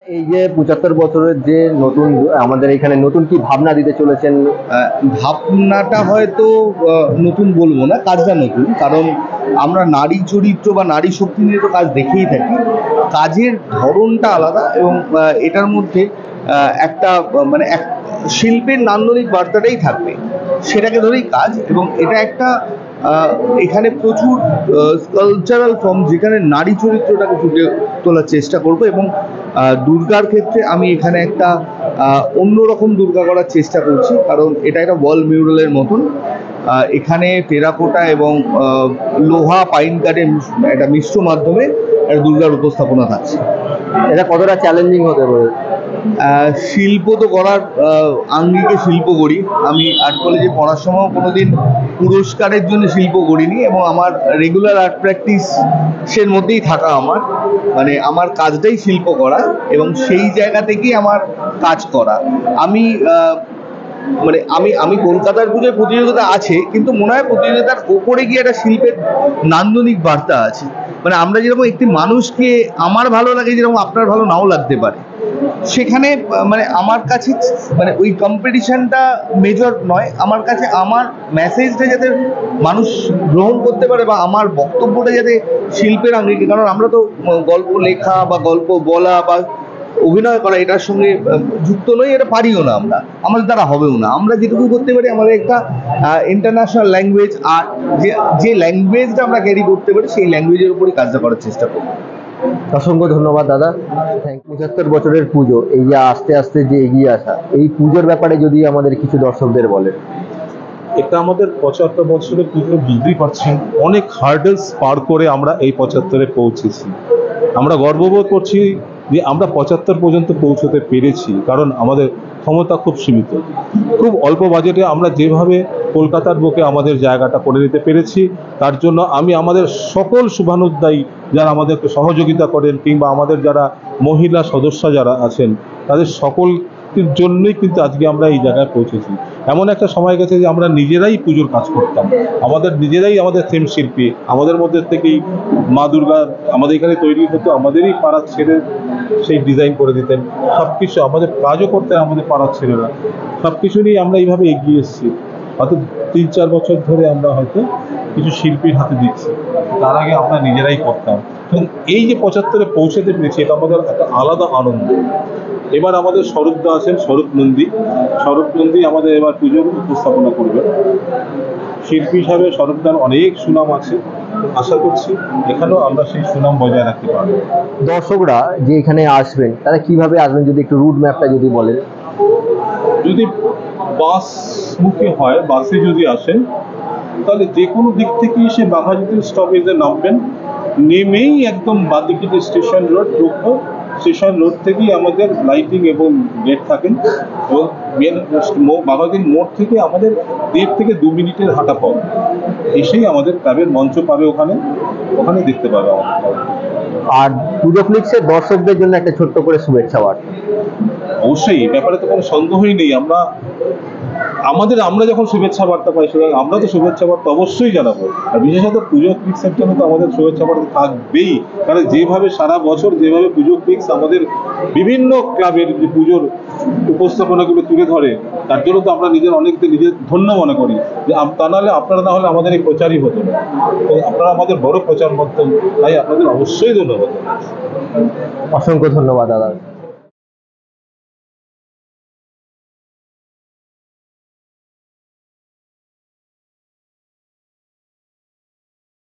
এই যে ৭৫ বছরের যে নতুন আমাদের এখানে নতুন কি ভাবনা দিতে চলেছেন? ভাবনাটা হয়তো নতুন বলবো না, কাজটা নতুন। কারণ আমরা নারী চরিত্র বা নারী শক্তি নিয়ে তো কাজ দেখেই থাকি। কাজের ধরনটা আলাদা এবং এটার মধ্যে একটা মানে এক শিল্পের নান্দনিক বার্তাটাই থাকবে, সেটাকে ধরেই কাজ। এবং এটা একটা এখানে প্রচুর কালচারাল ফর্ম, যেখানে নারী চরিত্রটাকে ফুটে তোলার চেষ্টা করব। এবং দুর্গার ক্ষেত্রে আমি এখানে একটা অন্যরকম দুর্গা করার চেষ্টা করছি, কারণ এটা একটা ওয়াল মিউরালের মতন। এখানে টেরাকোটা এবং লোহা পাইন কাঠের একটা মিশ্র মাধ্যমে একটা দুর্গার উপস্থাপনা থাকছে। এটা কতটা চ্যালেঞ্জিং হতে পারে? শিল্প তো করার আঙ্গিকে শিল্প করি। আমি আর্ট কলেজে পড়ার সময়ও কোনোদিন পুরস্কারের জন্য শিল্প করিনি, এবং আমার রেগুলার আর্ট প্র্যাকটিসের মধ্যেই থাকা আমার মানে আমার কাজটাই শিল্প করা, এবং সেই জায়গা থেকেই আমার কাজ করা। আমি মানে আমি আমি কলকাতার পুজোয় প্রতিযোগিতা আছে, কিন্তু মনে হয় প্রতিযোগিতার ওপরে গিয়ে একটা শিল্পের নান্দনিক বার্তা আছে। মানে আমরা যেরকম একটি মানুষকে আমার ভালো লাগে, যেরকম আপনার ভালো নাও লাগতে পারে, সেখানে মানে আমার কাছে মানে ওই কম্পিটিশনটা মেজর নয়। আমার কাছে আমার মেসেজটা যাতে মানুষ গ্রহণ করতে পারে, বা আমার বক্তব্যটা যাতে শিল্পের আঙ্গিকে, কারণ আমরা তো গল্প লেখা বা গল্প বলা বা অভিনয় করা এটার সঙ্গে যুক্ত নই, এটা পারিও না, আমাদের দ্বারা হবেও না। আমরা যেটুকু করতে পারি, আমাদের একটা ইন্টারন্যাশনাল ল্যাঙ্গুয়েজ, আর যে ল্যাঙ্গুয়েজটা আমরা ক্যারি করতে পারি, সেই ল্যাঙ্গুয়েজের উপরই কাজটা করার চেষ্টা করব। অসংখ্য ধন্যবাদ দাদা। ৭৫ বছরের পুজো, এই যে আস্তে আস্তে যে এগিয়ে আসা, এই পুজোর ব্যাপারে যদি আমাদের কিছু দর্শকদের বলেন। এটা আমাদের ৭৫ বছরের পুজো, বুঝতেই পারছেন অনেক হার্ডেলস পার করে আমরা এই ৭৫-এ পৌঁছেছি। আমরা গর্ববোধ করছি যে আমরা ৭৫ পর্যন্ত পৌঁছতে পেরেছি, কারণ আমাদের ক্ষমতা খুব সীমিত। খুব অল্প বাজেটে আমরা যেভাবে কলকাতার বুকে আমাদের জায়গাটা করে নিতে পেরেছি, তার জন্য আমি আমাদের সকল শুভানুদ্দায়ী যারা আমাদেরকে সহযোগিতা করেন, কিংবা আমাদের যারা মহিলা সদস্য যারা আছেন, তাদের সকলের জন্যই কিন্তু আজকে আমরা এই জায়গায় পৌঁছেছি। এমন একটা সময় গেছে যে আমরা নিজেরাই পুজোর কাজ করতাম, আমাদের থিম শিল্পী, আমাদের মধ্যে থেকেই মা দুর্গা আমাদের এখানে তৈরি হতো, আমাদেরই পাড়ার ছেলে সেই ডিজাইন করে দিতেন, সব কিছু আমাদের কাজও করতেন আমাদের পাড়ার ছেলেরা। সব কিছু নিয়ে আমরা এইভাবে এগিয়ে এসেছি। হয়তো ৩-৪ বছর ধরে আমরা হয়তো কিছু শিল্পীর হাতে দিচ্ছি, তার আগে আমরা নিজেরাই করতাম। তো এই যে ৭৫-এ পৌঁছাতে পেরেছি, এটা আমাদের একটা আলাদা আনন্দ। এবার আমাদের স্বরূপদা আছেন, স্বরূপ নন্দী আমাদের এবার পুজোর উপস্থাপনা করবে। শিল্পী হিসাবে স্বরূপদার অনেক সুনাম আছে, আশা করছি এখানেও আমরা সেই সুনাম বজায় রাখতে পারবো। দর্শকরা যে এখানে আসবেন, তারা কিভাবে আসবেন যদি একটু রুট ম্যাপটা যদি বলেন। যদি বাস মুখে হয়, বাসে যদি আসেন, তাহলে যে কোনো দিক থেকে এসে বাঘাযতীন স্টপেজে নামবেন, নেমেই একদম বাদিকে যে স্টেশন রোড ঢুকবো, স্টেশন রোড থেকেই আমাদের লাইটিং এবং গেট থাকেন, এবং মেন বাঘাযতীন মোড় থেকে আমাদের ১.৫ থেকে ২ মিনিটের হাঁটা পথ। এসেই আমাদের ক্লাবের মঞ্চ পাবে, ওখানে দেখতে পাবে আমাদের। আর পুজো ফ্লিক্সের দর্শকদের জন্য একটা ছোট্ট করে শুভেচ্ছা বার্তা। অবশ্যই, ব্যাপারে তো কোনো সন্দেহই নেই। আমরা যখন শুভেচ্ছা বার্তা পাই, সুতরাং আমরা তো শুভেচ্ছা বার্তা অবশ্যই জানাবো। আর বিশেষত পুজো ফিক্সের জন্য তো আমাদের শুভেচ্ছা বার্তা থাকবেই, কারণ যেভাবে সারা বছর যেভাবে পুজো ফিক্স আমাদের বিভিন্ন ক্লাবের যে পুজোর উপস্থাপনাগুলো তুলে ধরে, তার জন্য তো আমরা নিজের ধন্য মনে করি যে তা নাহলে আপনারা না হলে আমাদের এই প্রচারই হতো না। তো আপনারা আমাদের বড় প্রচার মাধ্যম, তাই আপনাদের অবশ্যই ধন্যবাদ। অসংখ্য ধন্যবাদ দাদা।